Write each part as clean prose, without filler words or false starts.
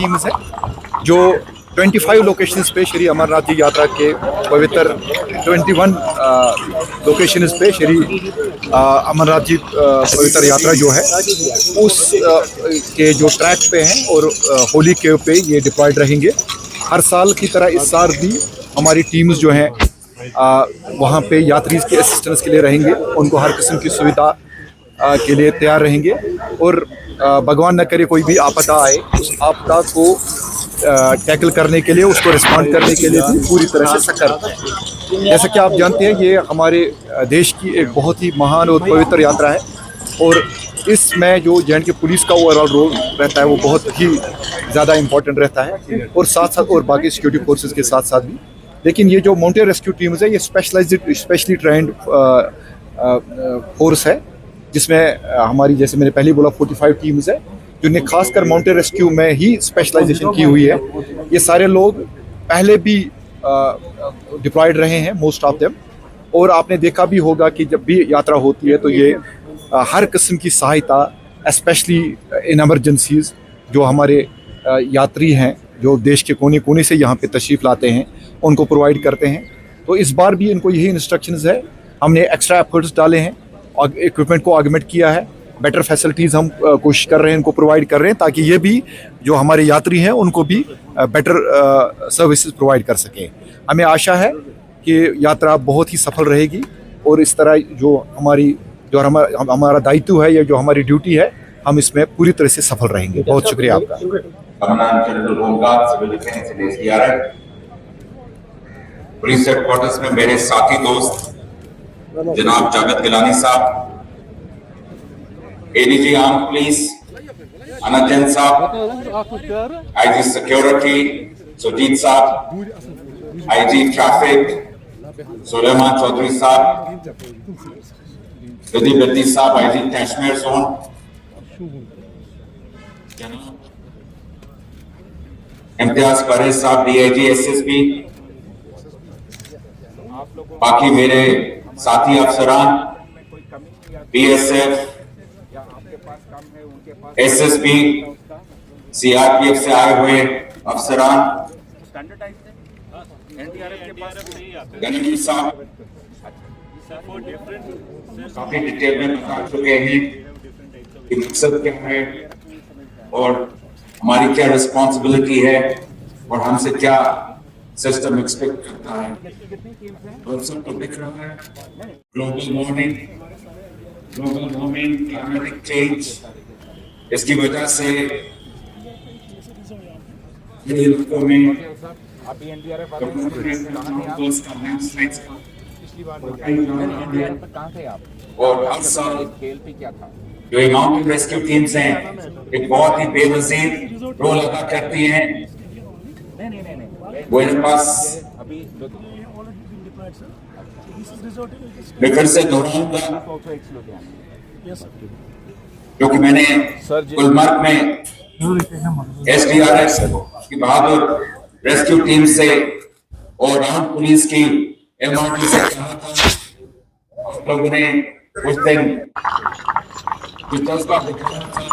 Teams हैं जो 25 locations पे श्री अमरनाथ जी यात्रा के पवित्र 21 लोकेशंस पे श्री अमरनाथ जी पवित्र यात्रा जो है उस के जो ट्रैक पे हैं और होली के पे ये डिप्लॉयड रहेंगे। हर साल की तरह इस साल भी हमारी टीम्स जो हैं वहाँ पे यात्रीज के असिस्टेंस के लिए रहेंगे, उनको हर किस्म की सुविधा के लिए तैयार रहेंगे और भगवान न करे कोई भी आपदा आए, उस आपदा को टैकल करने के लिए, उसको रिस्पॉन्ड करने के लिए भी पूरी तरह से सक्षम हैं। जैसा कि आप जानते हैं ये हमारे देश की एक बहुत ही महान और पवित्र यात्रा है और इसमें जो जे.एंड.के पुलिस का ओवरऑल रोल रहता है वो बहुत ही ज़्यादा इम्पोर्टेंट रहता है और साथ साथ और बाकी सिक्योरिटी फोर्सेस के साथ साथ भी। लेकिन ये जो माउंटेन रेस्क्यू टीम्स है ये स्पेशली ट्रेंड फोर्स है जिसमें हमारी, जैसे मैंने पहले बोला, 45 टीम्स है जिन्हें खासकर माउंटेन रेस्क्यू में ही स्पेशलाइजेशन की हुई है। ये सारे लोग पहले भी डिप्लॉयड रहे हैं, मोस्ट ऑफ देम, और आपने देखा भी होगा कि जब भी यात्रा होती है तो ये हर किस्म की सहायता, स्पेशली इन एमरजेंसीज, जो हमारे यात्री हैं जो देश के कोने कोने से यहाँ पे तशरीफ़ लाते हैं उनको प्रोवाइड करते हैं। तो इस बार भी इनको यही इंस्ट्रक्शंस है, हमने एक्स्ट्रा एफर्ट्स डाले हैं और इक्विपमेंट को ऑगमेंट किया है, बेटर फैसिलिटीज़ हम कोशिश कर रहे हैं इनको प्रोवाइड कर रहे हैं ताकि ये भी जो हमारे यात्री हैं उनको भी बेटर सर्विसेज प्रोवाइड कर सकें। हमें आशा है कि यात्रा बहुत ही सफल रहेगी और इस तरह जो हमारा दायित्व है या जो हमारी ड्यूटी है हम इसमें पूरी तरह से सफल रहेंगे। बहुत शुक्रिया आपका। पुलिस हेडक्वार्टर्स में मेरे साथी दोस्त जनाब जावेद गिलानी साहब, एडीजी आर्म पुलिस अनंत जैन साहब, आईजी सिक्योरिटी सुजीत साहब, आईजी ट्रैफिक सुलेमान चौधरी साहब, विधि बिद्दी साहब, IG Kashmir zone, Imtiaz Perez साहब, डीआईजी एसएसपी, बाकी मेरे साथी अफसरान, बीएसएफ, एसएसबी, सीआरपीएफ से आए हुए अफसरान, गणेश साहब काफी डिटेल में बता चुके हैं कि मकसद क्या है और हमारी क्या रिस्पॉन्सिबिलिटी है और हमसे क्या सिस्टम एक्सपेक्ट करता है। और सबको दिख रहा है ग्लोबल वार्मिंग, क्लाइमेटिक चेंज, इसकी वजह से इलाकों में और हर साल जो ये माउंटेन रेस्क्यू टीम्स हैं एक बहुत ही बेनजीर रोल अदा करती हैं। वो इनके पास मैं फिर से दोहराऊंगा क्योंकि मैंने गुलमर्ग में एसडीआरएफ की बहादुर रेस्क्यू टीम से और आर्म पुलिस की एमआरटी से कहा था, आप लोगों ने उस दिन कुछ जज्बा दिखाया था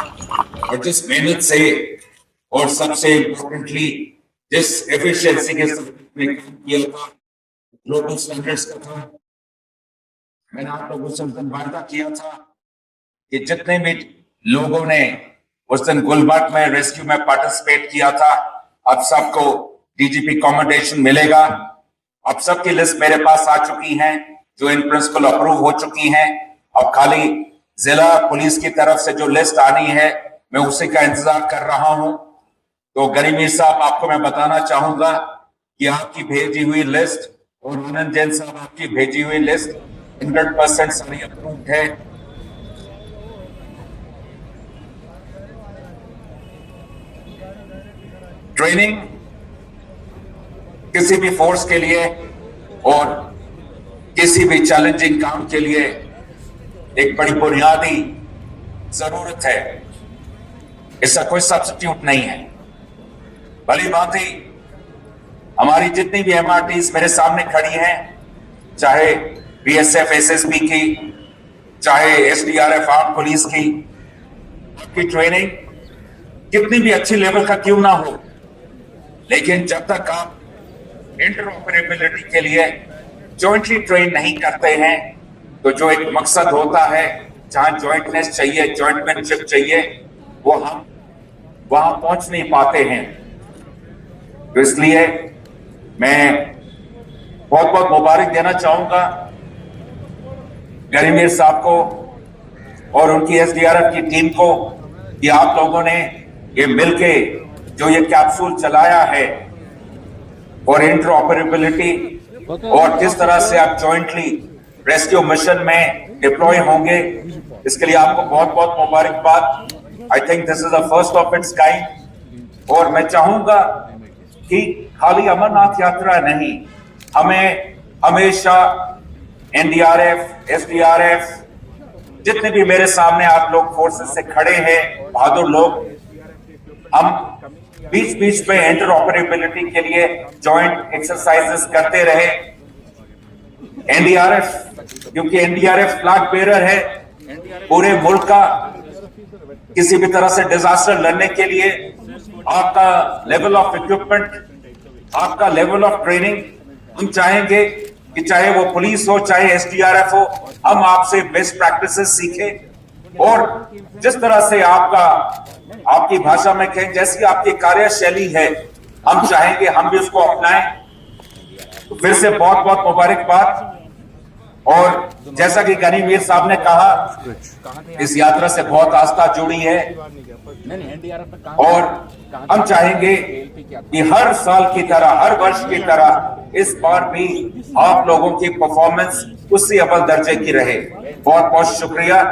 और जिस मेहनत से और सबसे इम्पोर्टेंटली जिस एफिशिएंसी के साथ किया था, ग्लोबल स्टैंडर्ड्स का था। मैंने आप लोगों से वादा किया था कि जितने भी लोगों ने उस दिन गुलबर्ग में रेस्क्यू में पार्टिसिपेट किया था, अब सबको डीजीपी कमेंडेशन मिलेगा। अब सबकी लिस्ट मेरे पास आ चुकी है जो इन प्रिंसिपल अप्रूव हो चुकी हैं। अब खाली जिला पुलिस की तरफ से जो लिस्ट आनी है मैं उसी का इंतजार कर रहा हूं। तो गनीमीर साहब, आपको मैं बताना चाहूंगा कि आपकी भेजी हुई लिस्ट और आनंद जैन साहब आपकी भेजी हुई लिस्ट 100% सारी अप्रूव्ड है। ट्रेनिंग किसी भी फोर्स के लिए और किसी भी चैलेंजिंग काम के लिए एक बड़ी बुनियादी जरूरत है, इसका कोई सब्स्टिट्यूट नहीं है। भली भांति हमारी जितनी भी एमआरटीज मेरे सामने खड़ी हैं, चाहे बीएसएफ एसएसबी की, चाहे एसडीआरएफ आर्म पुलिस की ट्रेनिंग कितनी भी अच्छी लेवल का क्यों ना हो, लेकिन जब तक आप इंटरऑपरेबिलिटी के लिए जॉइंटली ट्रेन नहीं करते हैं, तो जो एक मकसद होता है, जहां जॉइंटनेस चाहिए, जॉइंटमैनशिप चाहिए, वो हम वहां पहुंच नहीं पाते हैं। तो इसलिए मैं बहुत बहुत मुबारक देना चाहूंगा गरीमीर साहब को और उनकी एसडीआरएफ की टीम को कि आप लोगों ने ये मिलके जो ये कैप्सूल चलाया है और इंटरऑपरेबिलिटी और किस तरह से आप जॉइंटली रेस्क्यू मिशन में डिप्लॉय होंगे, इसके लिए आपको बहुत बहुत मुबारकबाद। I think this is the first of its kind. और मैं चाहूंगा कि खाली अमरनाथ यात्रा नहीं, हमें हमेशा एनडीआरएफ, एसडीआरएफ, जितने भी मेरे सामने आप लोग फोर्सेस से खड़े हैं, बहादुर लोग, हम बीच बीच में इंटरऑपरेबिलिटी के लिए जॉइंट एक्सरसाइजेस करते रहे। एनडीआरएफ, क्योंकि एनडीआरएफ फ्लैग बेरर है पूरे मुल्क का, किसी भी तरह से डिजास्टर लड़ने के लिए आपका लेवल ऑफ इक्विपमेंट, आपका लेवल ऑफ ट्रेनिंग, हम चाहेंगे कि चाहे वो पुलिस हो, चाहे एसडीआरएफ हो, हम आपसे बेस्ट प्रैक्टिसेस सीखें और जिस तरह से आपकी भाषा में कहें, जैसी आपकी कार्यशैली है, हम चाहेंगे हम भी उसको अपनाएं। तो फिर से बहुत बहुत मुबारकबाद। और जैसा कि गनीमीर साहब ने कहा, इस यात्रा से बहुत आस्था जुड़ी है और हम चाहेंगे कि हर साल की तरह, हर वर्ष की तरह इस बार भी आप लोगों की परफॉर्मेंस उससे अव्वल दर्जे की रहे। बहुत बहुत शुक्रिया।